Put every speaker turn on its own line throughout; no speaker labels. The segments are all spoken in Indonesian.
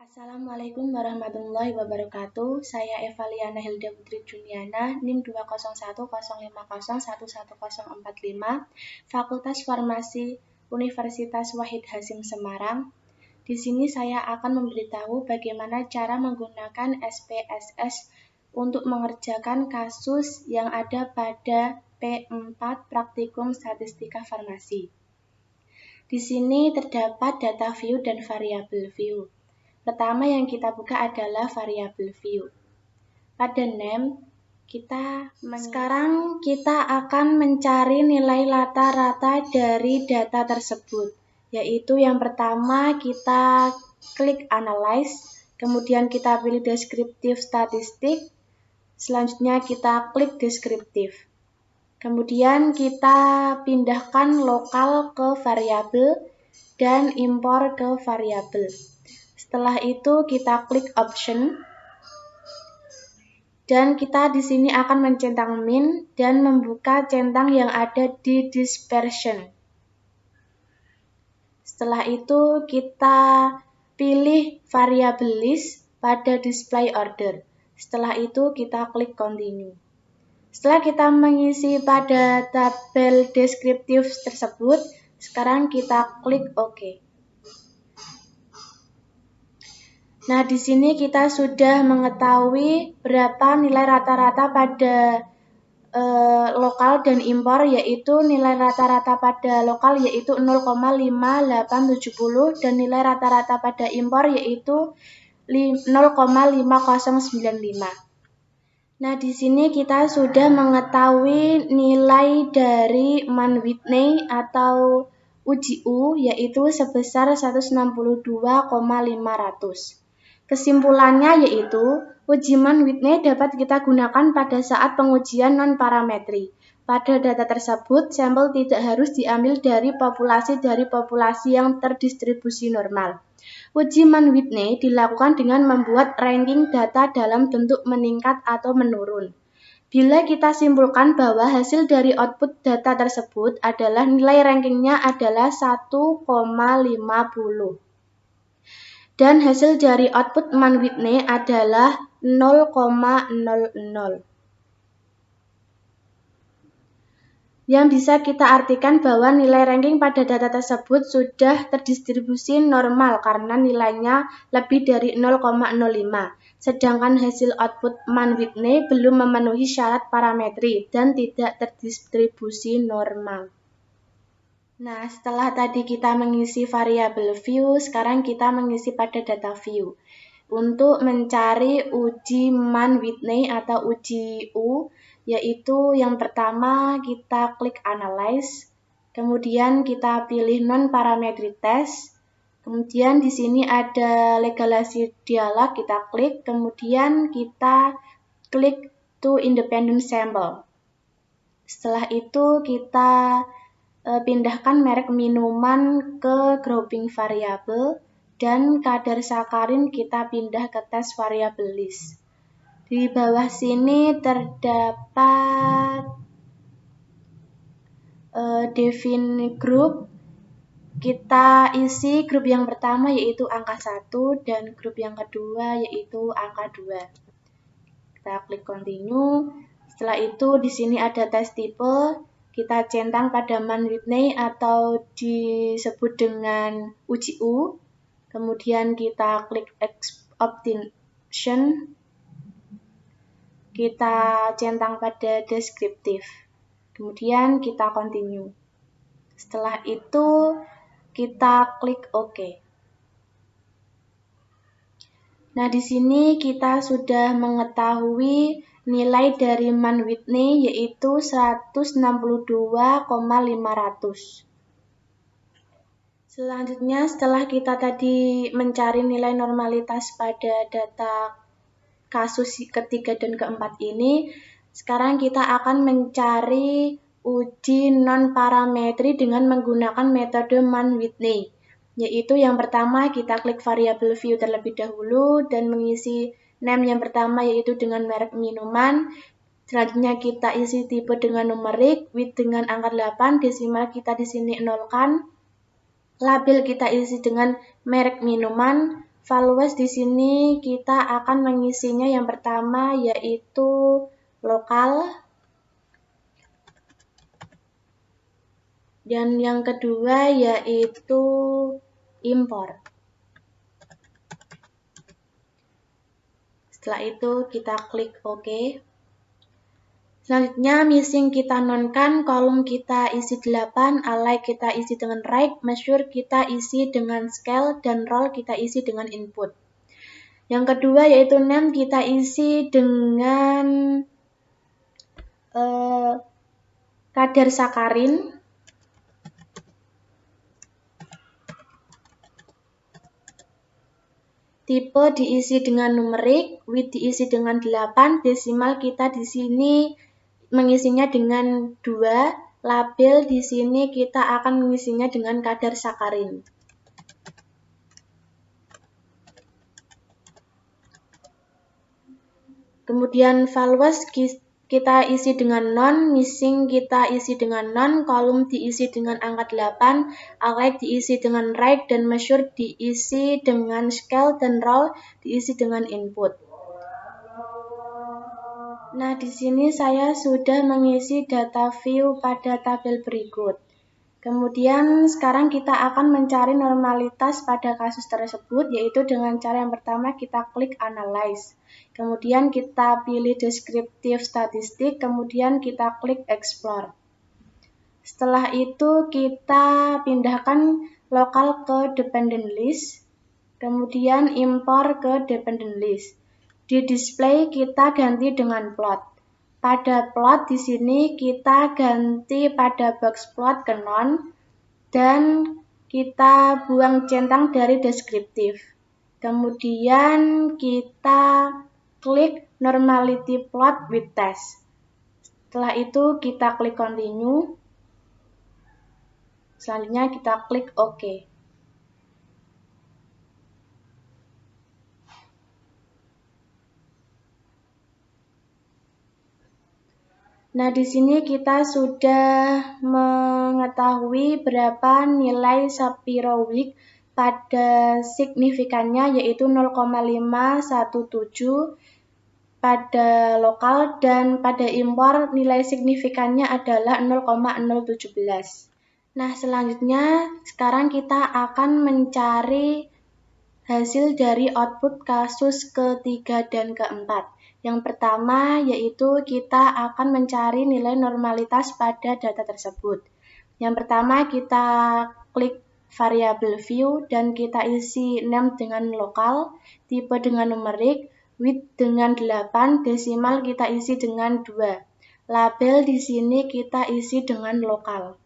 Assalamualaikum warahmatullahi wabarakatuh. Saya Evaliana Hilda Putri Juniana, NIM 20105011045, Fakultas Farmasi Universitas Wahid Hasim Semarang. Di sini saya akan memberitahu bagaimana cara menggunakan SPSS untuk mengerjakan kasus yang ada pada P4 Praktikum Statistika Farmasi. Di sini terdapat data view dan variabel view. Pertama yang kita buka adalah variabel view. Pada name, sekarang kita akan mencari nilai rata-rata dari data tersebut. Yaitu yang pertama kita klik analyze, kemudian kita pilih deskriptif statistik, selanjutnya kita klik deskriptif. Kemudian kita pindahkan lokal ke variabel dan impor ke variabel. Setelah itu kita klik option dan kita di sini akan mencentang min dan membuka centang yang ada di dispersion. Setelah itu kita pilih variabel list pada display order. Setelah itu kita klik continue. Setelah kita mengisi pada tabel deskriptif tersebut, sekarang kita klik OK. Nah, di sini kita sudah mengetahui berapa nilai rata-rata pada lokal dan impor, yaitu nilai rata-rata pada lokal yaitu 0,5870 dan nilai rata-rata pada impor yaitu 0,5095. Nah, di sini kita sudah mengetahui nilai dari Mann-Whitney atau UJU yaitu sebesar 162,500. Kesimpulannya yaitu, uji Mann-Whitney dapat kita gunakan pada saat pengujian non-parametri. Pada data tersebut, sampel tidak harus diambil dari populasi yang terdistribusi normal. Uji Mann-Whitney dilakukan dengan membuat ranking data dalam bentuk meningkat atau menurun. Bila kita simpulkan bahwa hasil dari output data tersebut adalah nilai rankingnya adalah 1,50. Dan hasil dari output Mann-Whitney adalah 0,00. Yang bisa kita artikan bahwa nilai ranking pada data tersebut sudah terdistribusi normal karena nilainya lebih dari 0,05. Sedangkan hasil output Mann-Whitney belum memenuhi syarat parametri dan tidak terdistribusi normal. Nah, setelah tadi kita mengisi variabel view, sekarang kita mengisi pada data view. Untuk mencari uji Mann-Whitney atau uji U, yaitu yang pertama kita klik analyze, kemudian kita pilih non-parametric test, kemudian di sini ada legalisasi dialog, kita klik, kemudian kita klik to independent sample. Setelah itu kita pindahkan merek minuman ke grouping variabel dan kadar sakarin kita pindah ke tes variabel list. Di bawah sini terdapat define group. Kita isi grup yang pertama yaitu angka 1 dan grup yang kedua yaitu angka 2. Kita klik continue. Setelah itu di sini ada tes tipe. Kita centang pada Mann-Whitney atau disebut dengan uji U. Kemudian kita klik option. Kita centang pada deskriptif. Kemudian kita continue. Setelah itu kita klik OK. Nah, di sini kita sudah mengetahui nilai dari Mann-Whitney yaitu 162,500. Selanjutnya, setelah kita tadi mencari nilai normalitas pada data kasus ketiga dan keempat ini, sekarang kita akan mencari uji non-parametri dengan menggunakan metode Mann-Whitney. Yaitu yang pertama kita klik variabel view terlebih dahulu dan mengisi name yang pertama yaitu dengan merek minuman. Selanjutnya kita isi tipe dengan numerik, width dengan angka 8, desimal kita di sini nolkan. Label kita isi dengan merek minuman, Values di sini kita akan mengisinya yang pertama yaitu lokal, dan yang kedua yaitu import. Setelah itu kita klik OK. Selanjutnya missing kita nonkan, kolom kita isi 8, align kita isi dengan right, measure kita isi dengan scale, dan role kita isi dengan input. Yang kedua yaitu name kita isi dengan kadar sakarin. Tipe diisi dengan numerik, width diisi dengan 8, desimal kita di sini mengisinya dengan 2, label di sini kita akan mengisinya dengan kadar sakarin. Kemudian values kita isi dengan non, missing kita isi dengan non, kolom diisi dengan angka 8, align diisi dengan right, dan measure diisi dengan scale, dan role diisi dengan input. Nah, di sini saya sudah mengisi data view pada tabel berikut. Kemudian sekarang kita akan mencari normalitas pada kasus tersebut, yaitu dengan cara yang pertama kita klik Analyze. Kemudian kita pilih Descriptive Statistik, kemudian kita klik Explore. Setelah itu kita pindahkan lokal ke Dependent List, kemudian import ke Dependent List. Di display kita ganti dengan plot. Pada plot di sini kita ganti pada box plot ke non, dan kita buang centang dari deskriptif. Kemudian kita klik normality plot with test. Setelah itu kita klik continue. Selanjutnya kita klik OK. Nah, di sini kita sudah mengetahui berapa nilai Shapiro Wilk pada signifikannya, yaitu 0,517 pada lokal, dan pada impor nilai signifikannya adalah 0,017. Nah, selanjutnya sekarang kita akan mencari hasil dari output kasus ketiga dan keempat. Yang pertama yaitu kita akan mencari nilai normalitas pada data tersebut. Yang pertama kita klik variable view dan kita isi name dengan lokal, tipe dengan numerik, width dengan 8, desimal kita isi dengan 2. Label di sini kita isi dengan lokal.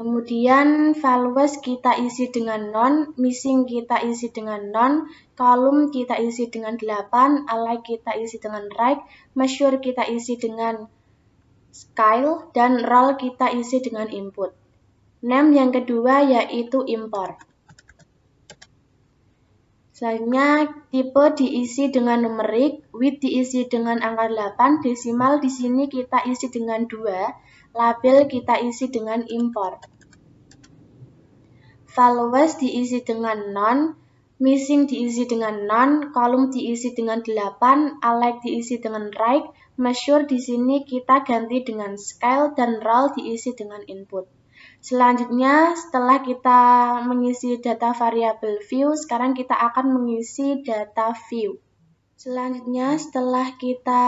Kemudian values kita isi dengan non, missing kita isi dengan non, kolom kita isi dengan 8, align kita isi dengan right, measure kita isi dengan scale, dan role kita isi dengan input. Name yang kedua yaitu import. Selanjutnya tipe diisi dengan numerik, width diisi dengan angka 8, desimal di sini kita isi dengan 2, label kita isi dengan import. Values diisi dengan non, missing diisi dengan non, kolom diisi dengan 8, align diisi dengan right, measure di sini kita ganti dengan scale, dan role diisi dengan input. Selanjutnya, setelah kita mengisi data variabel view, sekarang kita akan mengisi data view. Selanjutnya, setelah kita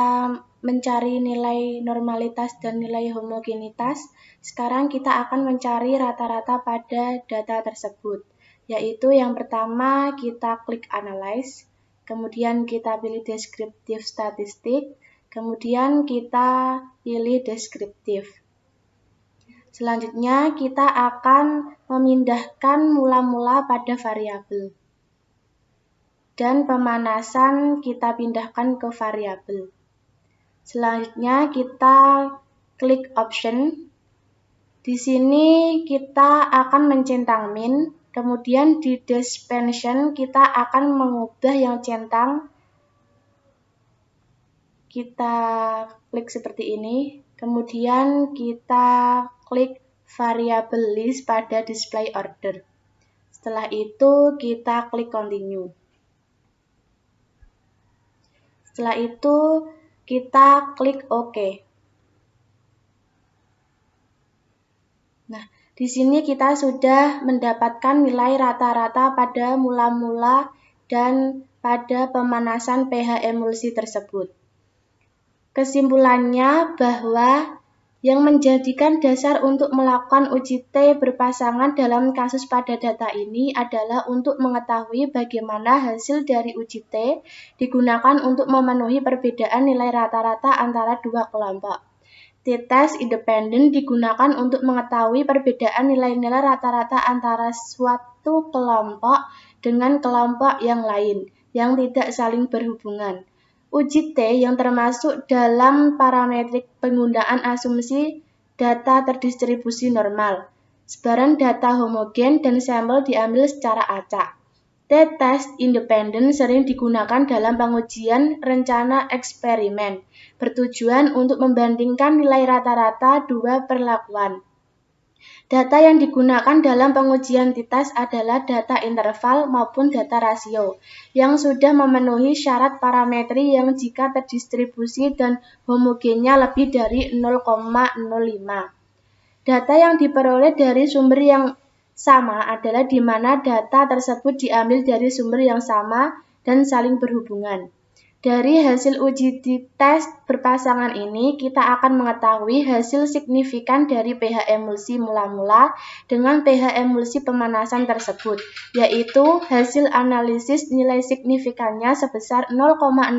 mencari nilai normalitas dan nilai homogenitas, sekarang kita akan mencari rata-rata pada data tersebut. Yaitu yang pertama kita klik Analyze, kemudian kita pilih Descriptive Statistik, kemudian kita pilih Deskriptif. Selanjutnya kita akan memindahkan mula-mula pada variabel. Dan pemanasan kita pindahkan ke variabel. Selanjutnya kita klik option. Di sini kita akan mencentang min, kemudian di dimension kita akan mengubah yang centang. Kita klik seperti ini, kemudian kita klik variabel list pada display order. Setelah itu kita klik continue. Setelah itu kita klik OK. Nah, di sini kita sudah mendapatkan nilai rata-rata pada mula-mula dan pada pemanasan pH emulsi tersebut. Kesimpulannya bahwa yang menjadikan dasar untuk melakukan uji T berpasangan dalam kasus pada data ini adalah untuk mengetahui bagaimana hasil dari uji T digunakan untuk memenuhi perbedaan nilai rata-rata antara dua kelompok. T-test independen digunakan untuk mengetahui perbedaan nilai-nilai rata-rata antara suatu kelompok dengan kelompok yang lain yang tidak saling berhubungan. Uji T yang termasuk dalam parametrik penggunaan asumsi data terdistribusi normal, sebaran data homogen dan sampel diambil secara acak. T-test independen sering digunakan dalam pengujian rencana eksperimen, bertujuan untuk membandingkan nilai rata-rata dua perlakuan. Data yang digunakan dalam pengujian t-test adalah data interval maupun data rasio, yang sudah memenuhi syarat parametri yang jika terdistribusi dan homogennya lebih dari 0,05. Data yang diperoleh dari sumber yang sama adalah di mana data tersebut diambil dari sumber yang sama dan saling berhubungan. Dari hasil uji t-test berpasangan ini, kita akan mengetahui hasil signifikan dari pH emulsi mula-mula dengan pH emulsi pemanasan tersebut, yaitu hasil analisis nilai signifikannya sebesar 0,055,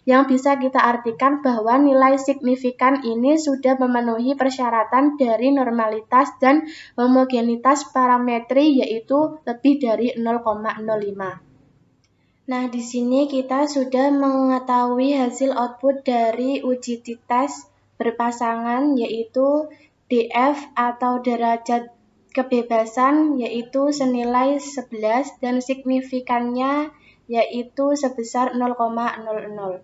yang bisa kita artikan bahwa nilai signifikan ini sudah memenuhi persyaratan dari normalitas dan homogenitas parametri, yaitu lebih dari 0,05. Nah, di sini kita sudah mengetahui hasil output dari uji t-test berpasangan, yaitu DF atau derajat kebebasan, yaitu senilai 11 dan signifikannya yaitu sebesar 0,00.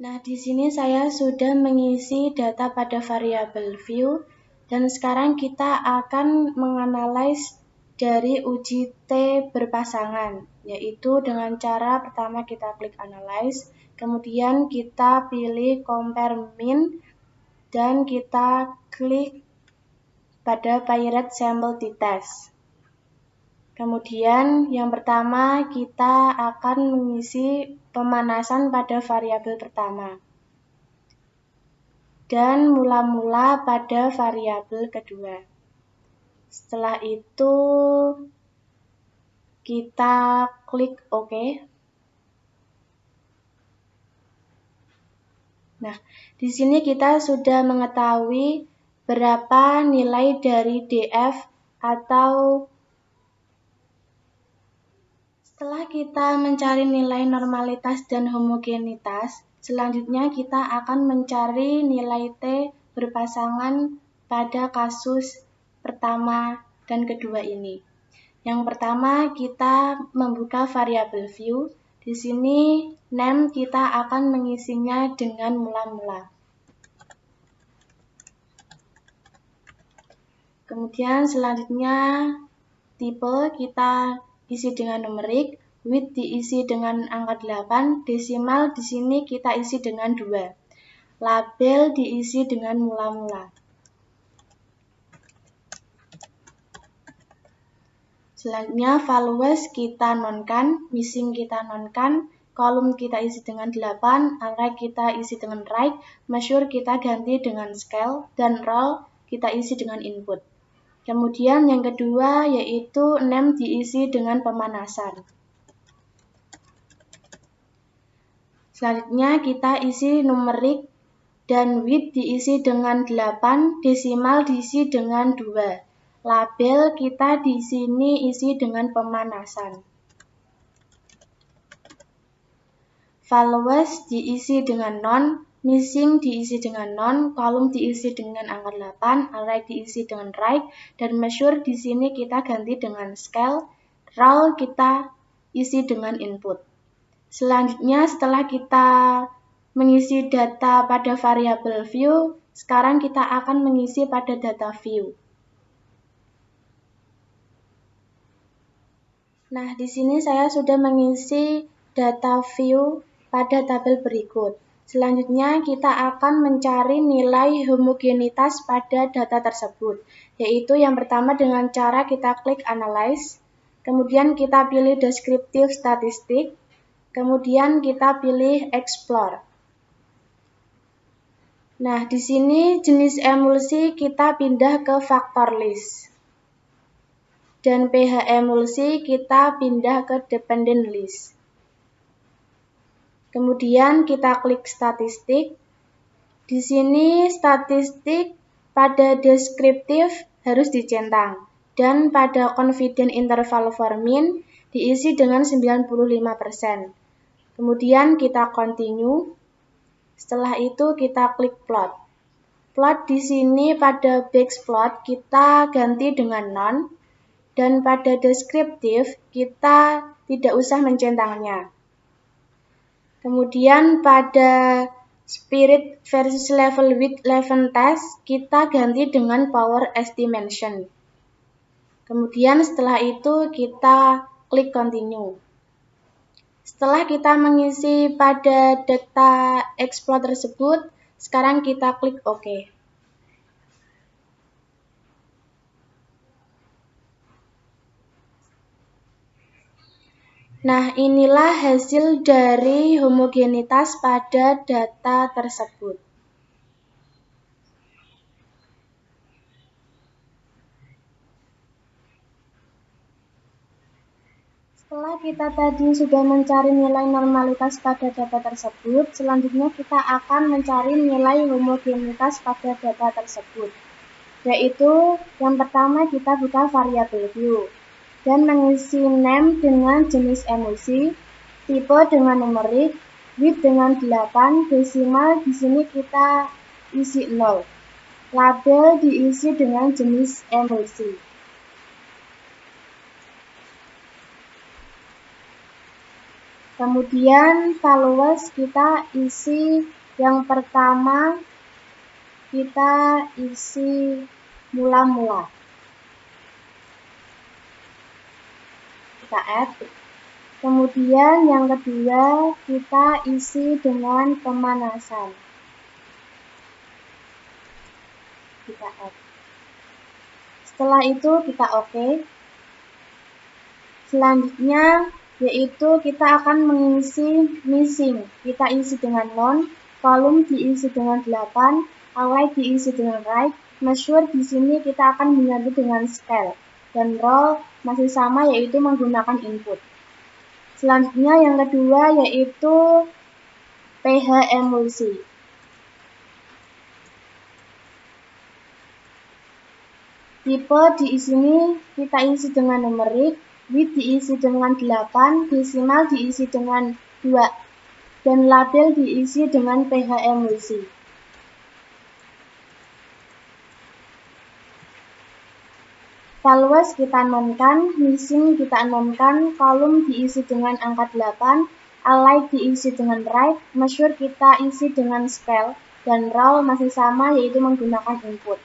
Nah, di sini saya sudah mengisi data pada variabel view dan sekarang kita akan menganalisis dari uji T berpasangan, yaitu dengan cara pertama kita klik analyze, kemudian kita pilih compare min, dan kita klik pada pirate sample t-test. Kemudian yang pertama kita akan mengisi pemanasan pada variabel pertama dan mula-mula pada variabel kedua. Setelah itu kita klik OK. Nah, di sini kita sudah mengetahui berapa nilai dari DF atau setelah kita mencari nilai normalitas dan homogenitas, selanjutnya kita akan mencari nilai T berpasangan pada kasus pertama dan kedua ini. Yang pertama kita membuka variabel view. Di sini name kita akan mengisinya dengan mula-mula. Kemudian selanjutnya tipe kita isi dengan numerik, width diisi dengan angka 8, desimal di sini kita isi dengan 2. Label diisi dengan mula-mula. Selanjutnya values kita nonkan, missing kita nonkan, kolom kita isi dengan 8, array kita isi dengan right, measure kita ganti dengan scale, dan roll kita isi dengan input. Kemudian yang kedua yaitu name diisi dengan pemanasan. Selanjutnya kita isi numerik dan width diisi dengan 8, desimal diisi dengan 2. Label kita di sini isi dengan pemanasan. Values diisi dengan non, missing diisi dengan non, kolom diisi dengan angka 8, array diisi dengan right, dan measure di sini kita ganti dengan scale, roll kita isi dengan input. Selanjutnya setelah kita mengisi data pada variabel view, sekarang kita akan mengisi pada data view. Nah, di sini saya sudah mengisi data view pada tabel berikut. Selanjutnya, kita akan mencari nilai homogenitas pada data tersebut, yaitu yang pertama dengan cara kita klik Analyze, kemudian kita pilih Descriptive Statistic, kemudian kita pilih Explore. Nah, di sini jenis emulsi kita pindah ke Factor List. Dan pH emulsi kita pindah ke Dependent List. Kemudian kita klik statistik. Di sini statistik pada deskriptif harus dicentang. Dan pada confidence interval for mean diisi dengan 95%. Kemudian kita continue. Setelah itu kita klik plot. Plot di sini pada box plot kita ganti dengan none. Dan pada deskriptif, kita tidak usah mencentangnya. Kemudian pada spirit versus level with level test, kita ganti dengan power estimation. Kemudian setelah itu kita klik continue. Setelah kita mengisi pada data explore tersebut, sekarang kita klik OK. Nah, inilah hasil dari homogenitas pada data tersebut. Setelah kita tadi sudah mencari nilai normalitas pada data tersebut, selanjutnya kita akan mencari nilai homogenitas pada data tersebut. Yaitu, yang pertama kita buka variabel view. Dan mengisi name dengan jenis emulsi, tipe dengan numerik, width dengan 8, desimal di sini kita isi 0. Label diisi dengan jenis emulsi. Kemudian values kita isi yang pertama kita isi mula-mula. Kita add. Kemudian yang kedua kita isi dengan pemanasan. Kita add. Setelah itu kita OK. Selanjutnya yaitu kita akan mengisi missing. Kita isi dengan none, column diisi dengan 8, align diisi dengan right, measure di sini kita akan mengganti dengan scale. Dan row masih sama yaitu menggunakan input. Selanjutnya yang kedua yaitu pH emulsi. Tipe di sini kita isi dengan numerik, width diisi dengan 8, desimal diisi dengan 2, dan label diisi dengan pH emulsi. Values kita nonkan, missing kita nonkan, kolom diisi dengan angka 8, align diisi dengan right, measure kita isi dengan scale, dan row masih sama yaitu menggunakan input.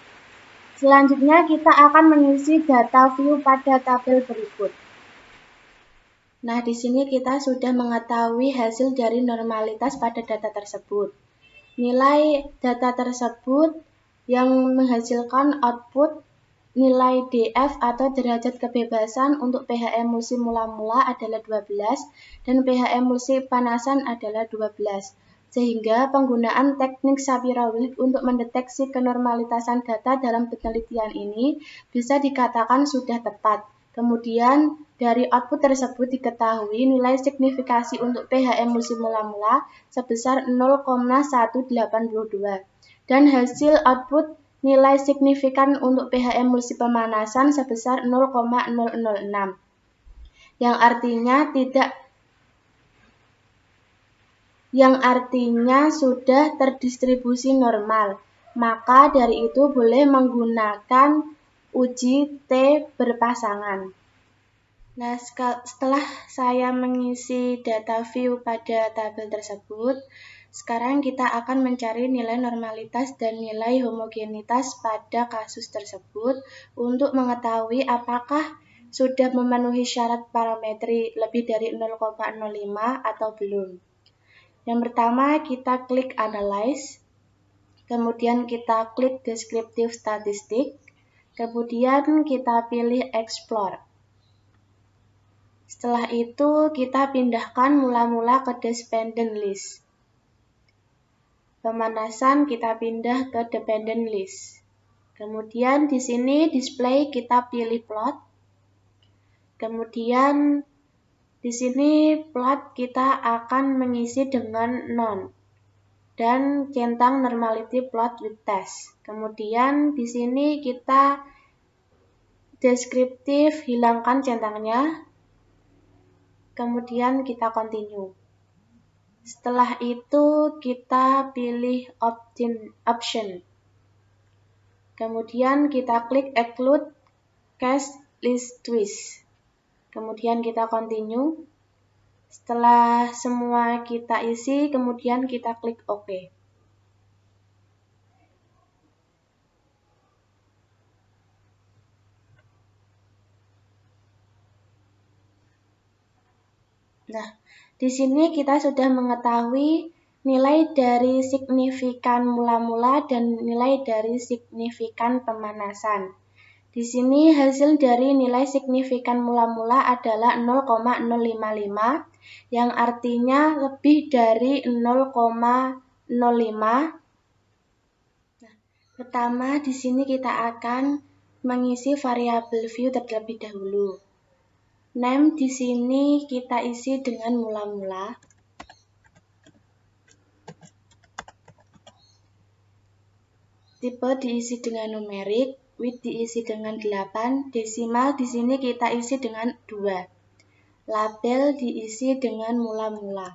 Selanjutnya kita akan mengisi data view pada tabel berikut. Nah, di sini kita sudah mengetahui hasil dari normalitas pada data tersebut. Nilai data tersebut yang menghasilkan output nilai DF atau derajat kebebasan untuk pH emulsi mula-mula adalah 12 dan pH emulsi panasan adalah 12. Sehingga penggunaan teknik Shapiro-Wilk untuk mendeteksi kenormalitasan data dalam penelitian ini bisa dikatakan sudah tepat. Kemudian dari output tersebut diketahui nilai signifikasi untuk pH emulsi mula-mula sebesar 0,182 dan hasil output nilai signifikan untuk pH emulsi pemanasan sebesar 0,006, yang artinya sudah terdistribusi normal. Maka dari itu boleh menggunakan uji T berpasangan. Nah, setelah saya mengisi data view pada tabel tersebut, Sekarang kita akan mencari nilai normalitas dan nilai homogenitas pada kasus tersebut untuk mengetahui apakah sudah memenuhi syarat parametri lebih dari 0,05 atau belum. Yang pertama, kita klik Analyze, kemudian kita klik Descriptive Statistic, kemudian kita pilih Explore. Setelah itu, kita pindahkan mula-mula ke Dependent List. Pemanasan kita pindah ke Dependent List. Kemudian di sini display kita pilih plot. Kemudian di sini plot kita akan mengisi dengan none dan centang normality plot with test. Kemudian di sini kita deskriptif hilangkan centangnya. Kemudian kita continue. Setelah itu kita pilih option. Kemudian kita klik Exclude Case List Twist. Kemudian kita continue. Setelah semua kita isi, kemudian kita klik OK. Nah, di sini kita sudah mengetahui nilai dari signifikan mula-mula dan nilai dari signifikan pemanasan. Di sini hasil dari nilai signifikan mula-mula adalah 0,055 yang artinya lebih dari 0,05. Nah, pertama di sini kita akan mengisi variabel view terlebih dahulu. Name di sini kita isi dengan mula-mula. Tipe diisi dengan numerik, width diisi dengan 8, desimal di sini kita isi dengan 2. Label diisi dengan mula-mula.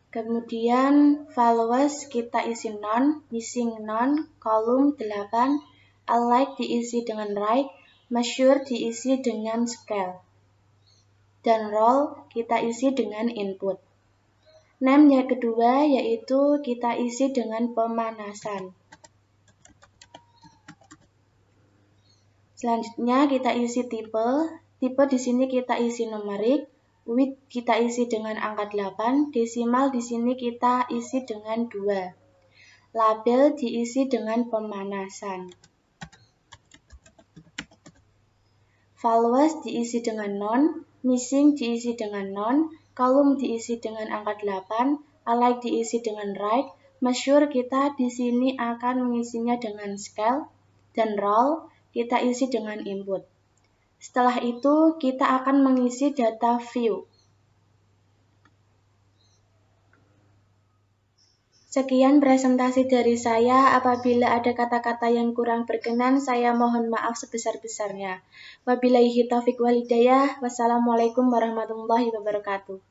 Kemudian followers kita isi none, missing none, kolom 8, alike diisi dengan right, measure diisi dengan scale, dan role kita isi dengan input. Name yang kedua yaitu kita isi dengan pemanasan. Selanjutnya kita isi tipe. Tipe di sini kita isi numerik, width kita isi dengan angka 8, desimal di sini kita isi dengan 2. Label diisi dengan pemanasan. Followers diisi dengan none, missing diisi dengan none, kolom diisi dengan angka 8, alike diisi dengan right, measure kita di sini akan mengisinya dengan scale, dan role kita isi dengan input. Setelah itu kita akan mengisi data view. Sekian presentasi dari saya. Apabila ada kata-kata yang kurang berkenan, saya mohon maaf sebesar-besarnya. Wabillahi taufiq wal hidayah. Wassalamualaikum warahmatullahi wabarakatuh.